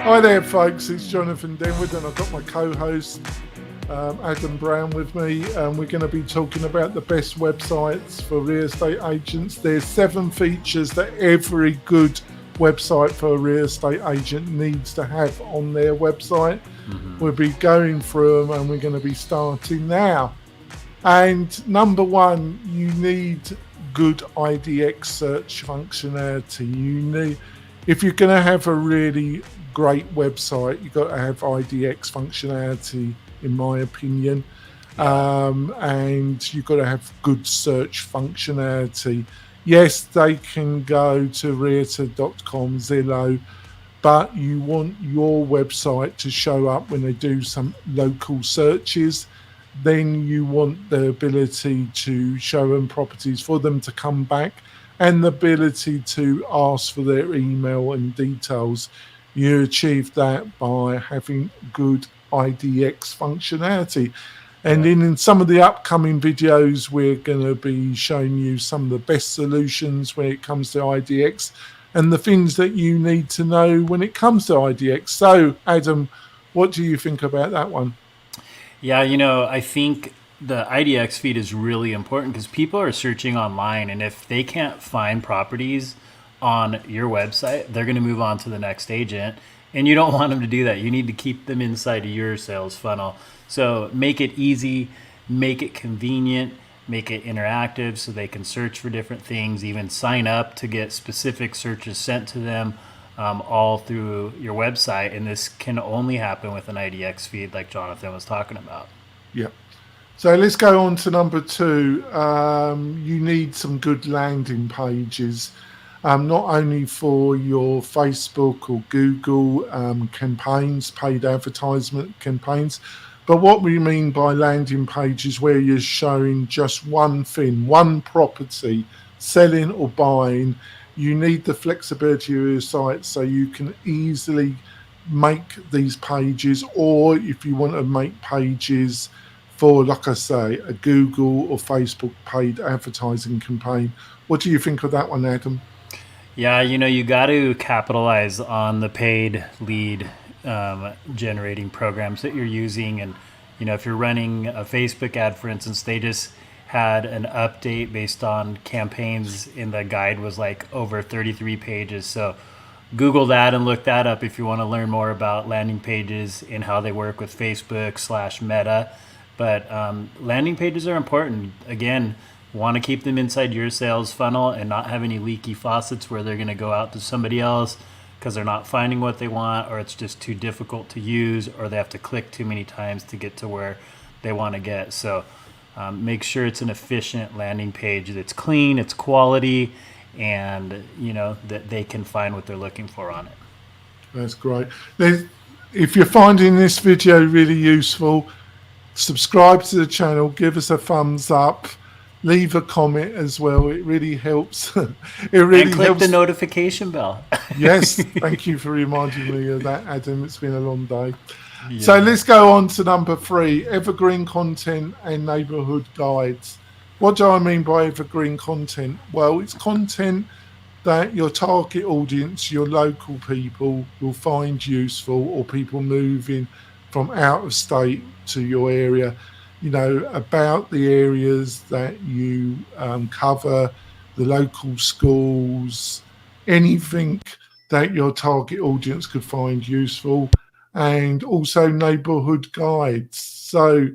Hi there, folks. It's Jonathan Denwood, and I've got my co-host Adam Brown with me. We're going to be talking about the best websites for real estate agents. There's 7 features that every good website for a real estate agent needs to have on their website. We'll be going through them, and we're going to be starting now. And number 1, you need good IDX search functionality. If you're going to have a really great website, you've got to have IDX functionality, in my opinion. And you've got to have good search functionality. Yes, they can go to realtor.com, Zillow, but you want your website to show up when they do some local searches. Then you want the ability to show them properties for them to come back, and the ability to ask for their email and details. You achieve that by having good IDX functionality. And then in some of the upcoming videos, we're going to be showing you some of the best solutions when it comes to IDX and the things that you need to know when it comes to IDX. So, Adam, what do you think about that one? Yeah, I think the IDX feed is really important because people are searching online, and if they can't find properties on your website, they're going to move on to the next agent. And you don't want them to do that. You need to keep them inside of your sales funnel. So make it easy, make it convenient, make it interactive so they can search for different things, even sign up to get specific searches sent to them all through your website. And this can only happen with an IDX feed like Jonathan was talking about. Yeah. So let's go on to number 2. You need some good landing pages, not only for your Facebook or Google campaigns, paid advertisement campaigns, but what we mean by landing pages where you're showing just one thing, one property, selling or buying. You need the flexibility of your site so you can easily make these pages, or if you want to make pages for, like I say, a Google or Facebook paid advertising campaign. What do you think of that one, Adam? Yeah, you got to capitalize on the paid lead generating programs that you're using. And, if you're running a Facebook ad, for instance, they just had an update based on campaigns, in the guide was like over 33 pages. So Google that and look that up if you want to learn more about landing pages and how they work with Facebook/Meta. But landing pages are important. Again, want to keep them inside your sales funnel and not have any leaky faucets where they're going to go out to somebody else because they're not finding what they want, or it's just too difficult to use, or they have to click too many times to get to where they want to get. So make sure it's an efficient landing page that's clean, it's quality, and that they can find what they're looking for on it. That's great. If you're finding this video really useful, subscribe to the channel, give us a thumbs up, leave a comment as well. It really helps. It really And click the helps. notification bell. Yes, thank you for reminding me of that, Adam. It's been a long day. So Yeah. let's go on to number 3, evergreen content and neighborhood guides. What do I mean by evergreen content? Well, it's content that your target audience, your local people, will find useful, or people moving from out of state to your area, about the areas that you cover, the local schools, anything that your target audience could find useful, and also neighborhood guides. So,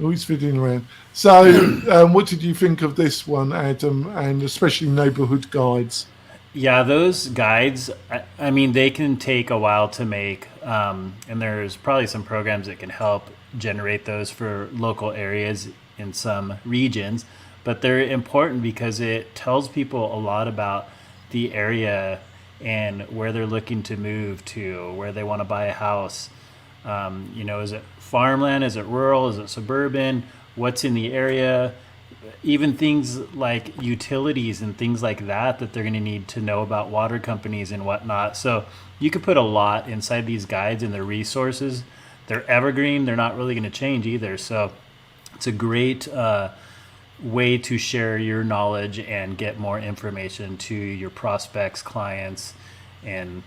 always fitting around. So, what did you think of this one, Adam, and especially neighborhood guides? Yeah, those guides, I mean, they can take a while to make, and there's probably some programs that can help generate those for local areas in some regions. But they're important because it tells people a lot about the area and where they're looking to move to, where they want to buy a house. Is it farmland? Is it rural? Is it suburban? What's in the area? Even things like utilities and things like that they're going to need to know about, water companies and whatnot. So you could put a lot inside these guides, and their resources. They're evergreen. They're not really going to change either. So it's a great way to share your knowledge and get more information to your prospects, clients, and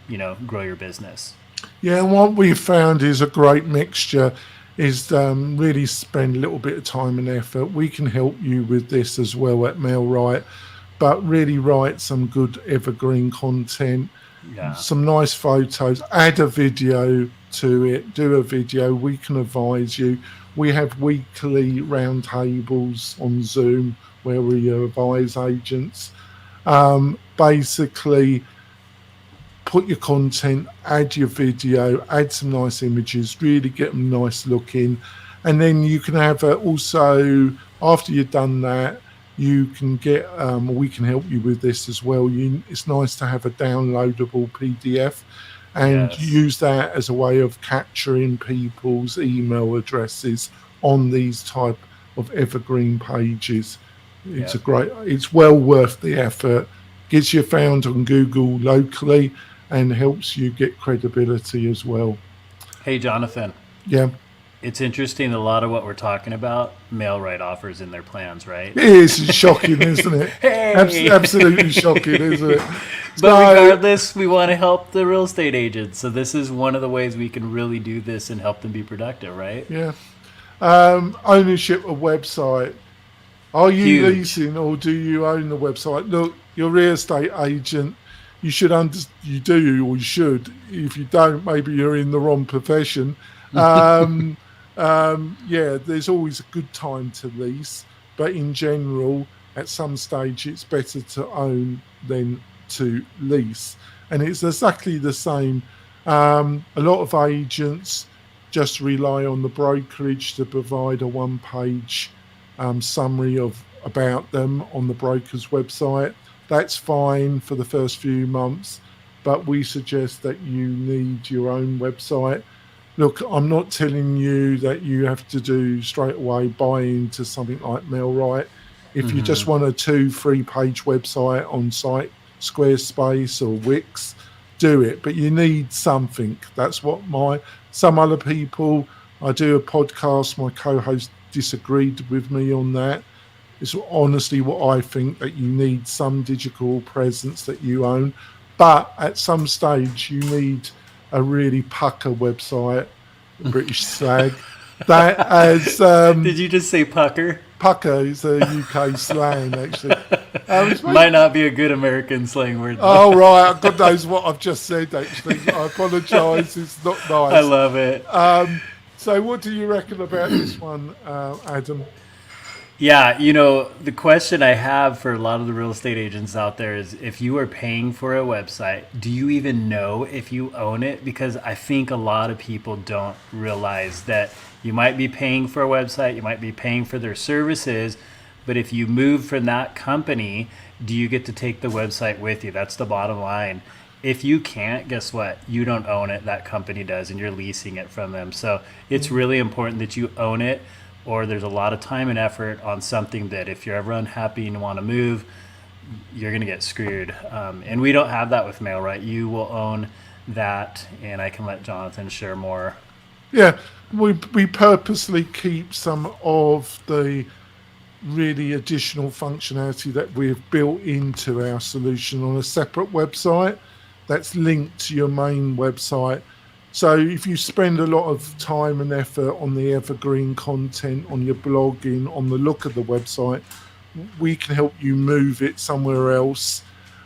grow your business. Yeah, and what we've found is a great mixture is really spend a little bit of time and effort. We can help you with this as well at MailRight, but really write some good evergreen content, Yeah. some nice photos, add a video to it, do a video. We can advise you. We have weekly roundtables on Zoom where we advise agents. Basically, put your content, add your video, add some nice images, really get them nice looking. And then you can have also, after you've done that, you can get, we can help you with this as well. It's nice to have a downloadable PDF and Yes. use that as a way of capturing people's email addresses on these type of evergreen pages. Yeah. It's well worth the effort. Gets you found on Google locally and helps you get credibility as well. Hey, Jonathan. Yeah, It's interesting. A lot of what we're talking about, MailRight offers in their plans, right? it is. It's shocking, isn't it? Hey. Absolutely shocking, isn't it? But regardless, we want to help the real estate agents. So this is one of the ways we can really do this and help them be productive, right? Yeah. Ownership of website. Are you Huge. leasing or do you own the website? Look, you're a real estate agent. You should you do or you should. If you don't, maybe you're in the wrong profession. Yeah, there's always a good time to lease, but in general, at some stage, it's better to own than to lease. And it's exactly the same. A lot of agents just rely on the brokerage to provide a one-page summary of about them on the broker's website. That's fine for the first few months, but we suggest that you need your own website. Look, I'm not telling you that you have to do straight away buy into something like MailRight. If you just want a 2-3 page website on site, Squarespace or Wix, do it. But you need something. That's what some other people, I do a podcast, my co-host disagreed with me on that. It's honestly what I think, that you need some digital presence that you own. But at some stage, you need a really pucker website, British slang. That as Did you just say pucker? pucker is a UK slang, actually. Might not be a good American slang word. Oh, right. God knows what I've just said, actually. I apologise. It's not nice. I love it. So what do you reckon about this one, Adam? Yeah, the question I have for a lot of the real estate agents out there is, if you are paying for a website, do you even know if you own it? Because I think a lot of people don't realize that you might be paying for a website, you might be paying for their services, but if you move from that company, do you get to take the website with you? That's the bottom line. If you can't, guess what? You don't own it, that company does, and you're leasing it from them. So it's really important that you own it, or there's a lot of time and effort on something that if you're ever unhappy and want to move, you're going to get screwed. And we don't have that with MailRight. You will own that, and I can let Jonathan share more. Yeah, we purposely keep some of the really additional functionality that we've built into our solution on a separate website that's linked to your main website. So if you spend a lot of time and effort on the evergreen content, on your blogging, on the look of the website, we can help you move it somewhere else.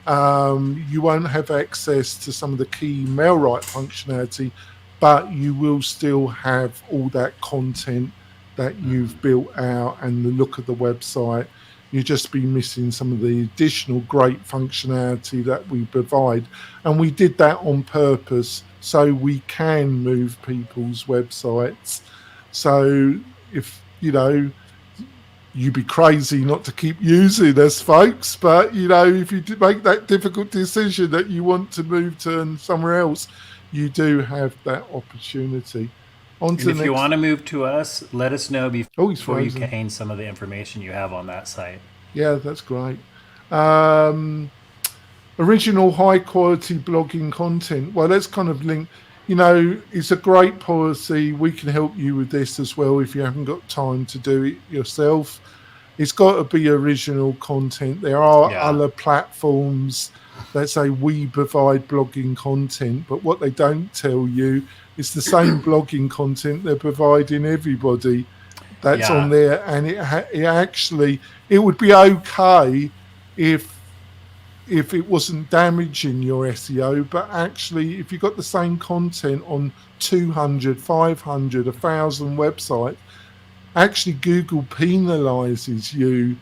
You won't have access to some of the key MailRight functionality, but you will still have all that content that you've built out and the look of the website. You'll just be missing some of the additional great functionality that we provide. And we did that on purpose so we can move people's websites. So if, you'd be crazy not to keep using us, folks. But, if you make that difficult decision that you want to move to somewhere else, you do have that opportunity. And if you want to move to us, let us know before you frozen. gain some of the information you have on that site. Yeah, that's great. Original high quality blogging content. Well, that's kind of linked. It's a great policy. We can help you with this as well if you haven't got time to do it yourself. It's got to be original content. There are other platforms that say we provide blogging content, but what they don't tell you is the same blogging content they're providing everybody that's on Yeah, there, and it actually it would be okay if it wasn't damaging your SEO, but actually if you got the same content on 200, 500, 1,000 websites, actually Google penalizes you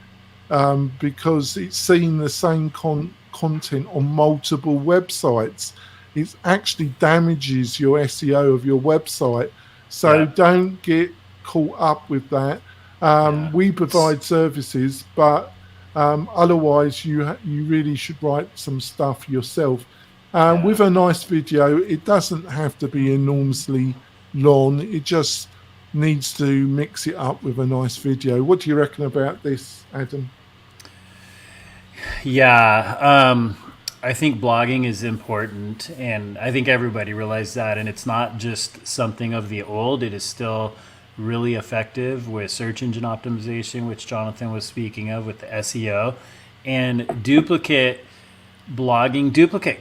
because it's seen the same content on multiple websites. It actually damages your SEO of your website. So yeah, don't get caught up with that. yeah. We provide services, but otherwise you really should write some stuff yourself. Yeah. With a nice video, it doesn't have to be enormously long. It just needs to mix it up with a nice video. What do you reckon about this, Adam? Yeah, I think blogging is important, and I think everybody realizes that. And it's not just something of the old; it is still really effective with search engine optimization, which Jonathan was speaking of with the SEO, and duplicate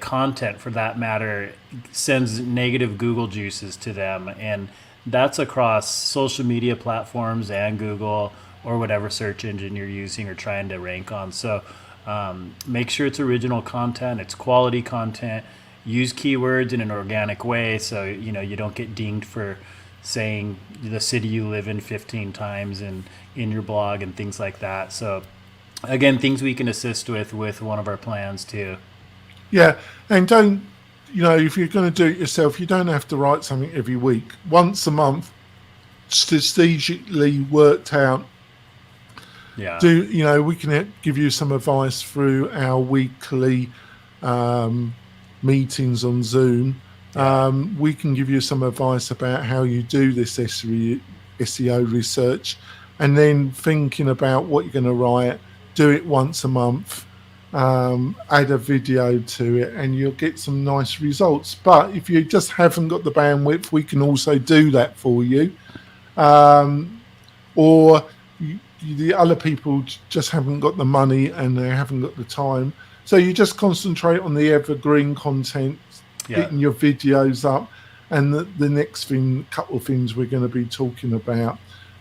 content for that matter, sends negative Google juices to them, and that's across social media platforms and Google or whatever search engine you're using or trying to rank on. So make sure it's original content, it's quality content. Use keywords in an organic way, so you don't get dinged for saying the city you live in 15 times in your blog and things like that. So again, things we can assist with one of our plans too. Yeah, and don't if you're going to do it yourself, you don't have to write something every week. Once a month, strategically worked out. Yeah, We can give you some advice through our weekly meetings on Zoom. yeah, We can give you some advice about how you do this SEO research, and then thinking about what you're going to write. Do it once a month. Add a video to it, and you'll get some nice results. But if you just haven't got the bandwidth, we can also do that for you. Or the other people just haven't got the money and they haven't got the time. So you just concentrate on the evergreen content, yeah. getting your videos up, and the next couple of things we're going to be talking about.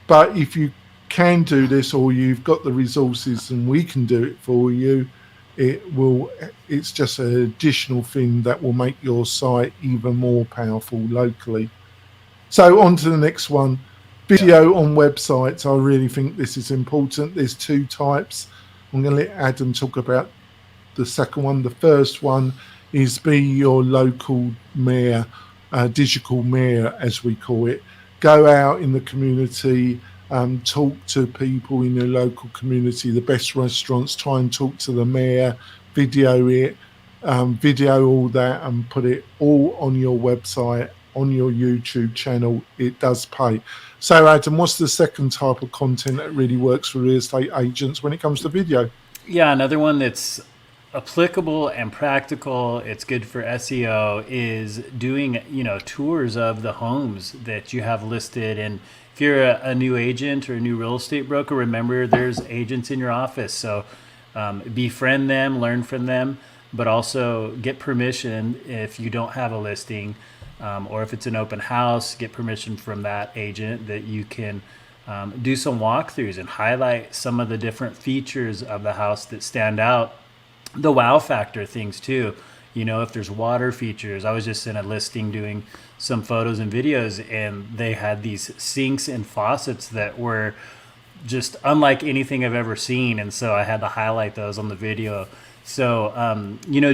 But if you can do this, or you've got the resources and we can do it for you, it's just an additional thing that will make your site even more powerful locally. So on to the next one. Video on websites. I really think this is important. There's two types. I'm going to let Adam talk about the second one. The first one is be your local mayor, digital mayor, as we call it. Go out in the community, talk to people in your local community, the best restaurants, try and talk to the mayor, video it, video all that and put it all on your website, on your YouTube channel. It does pay. So Adam, what's the second type of content that really works for real estate agents when it comes to video? Yeah, another one that's applicable and practical, it's good for SEO, is doing tours of the homes that you have listed. And if you're a new agent or a new real estate broker, remember there's agents in your office, so befriend them, learn from them, but also get permission if you don't have a listing, or if it's an open house, get permission from that agent that you can do some walkthroughs and highlight some of the different features of the house that stand out. The wow factor things too. If there's water features. I was just in a listing doing some photos and videos, and they had these sinks and faucets that were just unlike anything I've ever seen. And so I had to highlight those on the video. So,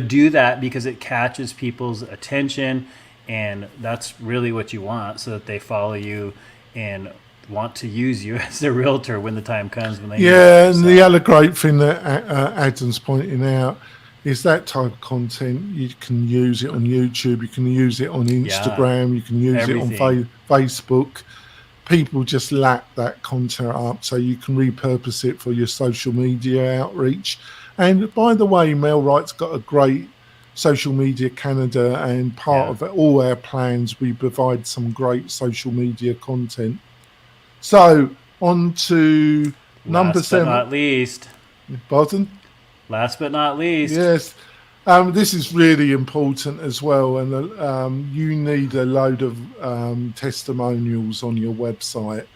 do that because it catches people's attention, and that's really what you want, so that they follow you and want to use you as a realtor when the time comes when they need it. And the other great thing that Adam's pointing out is that type of content. You can use it on YouTube, you can use it on Instagram, you can use it on Facebook. People just lap that content up, so you can repurpose it for your social media outreach. And by the way, MailRight's got a great Social Media Canada, and part of all our plans, we provide some great social media content. So on to number 7. Last but not least. Pardon? Last but not least. Yes. This is really important as well, and you need a load of testimonials on your website.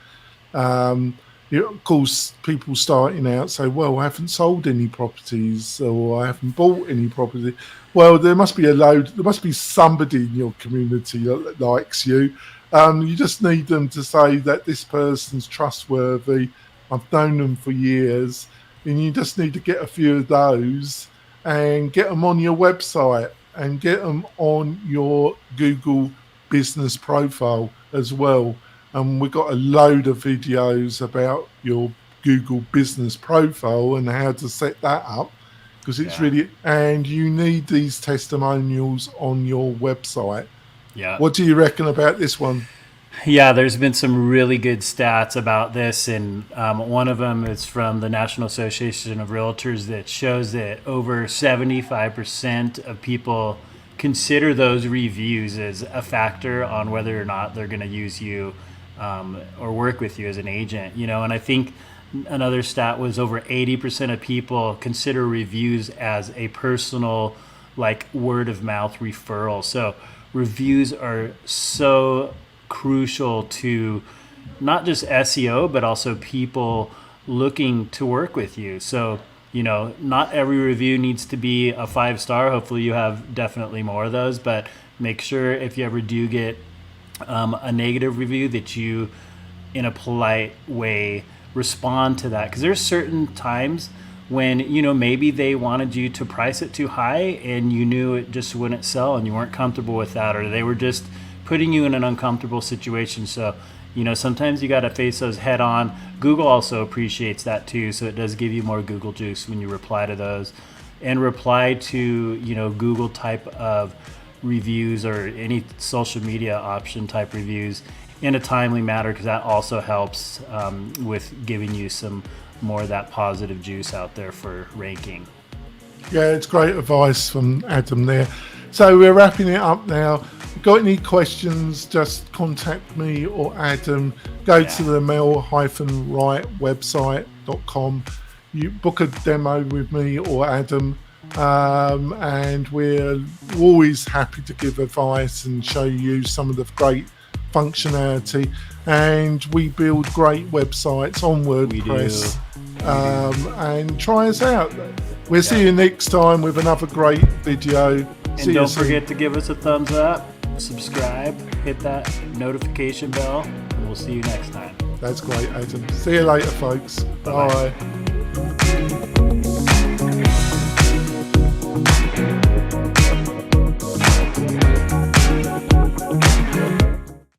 Of course, people starting out say, well, I haven't sold any properties or I haven't bought any property. Well, there must be somebody in your community that likes you. You just need them to say that this person's trustworthy. I've known them for years. And you just need to get a few of those and get them on your website and get them on your Google business profile as well. And we've got a load of videos about your Google business profile and how to set that up, because it's really, and you need these testimonials on your website. Yeah. What do you reckon about this one? Yeah, there's been some really good stats about this, and one of them is from the National Association of Realtors that shows that over 75% of people consider those reviews as a factor on whether or not they're going to use you or work with you as an agent. And I think another stat was over 80% of people consider reviews as a personal, like, word of mouth referral. So reviews are so crucial to not just SEO, but also people looking to work with you. So, not every review needs to be a 5-star. Hopefully you have definitely more of those, but make sure if you ever do get a negative review that you, in a polite way, respond to that. Because there's certain times when, maybe they wanted you to price it too high and you knew it just wouldn't sell and you weren't comfortable with that, or they were just putting you in an uncomfortable situation. So, sometimes you got to face those head on. Google also appreciates that too. So it does give you more Google juice when you reply to those, and reply to, Google type of reviews or any social media option type reviews in a timely manner, because that also helps with giving you some more of that positive juice out there for ranking. Yeah, it's great advice from Adam there. So we're wrapping it up now. If you've got any questions, just contact me or Adam. Go to the mel-wright website.com. You book a demo with me or Adam. And we're always happy to give advice and show you some of the great functionality. And we build great websites on WordPress. And try us out. We'll see you next time with another great video. And don't forget to give us a thumbs up, subscribe, hit that notification bell, and we'll see you next time. That's great, Adam. See you later, folks. Bye.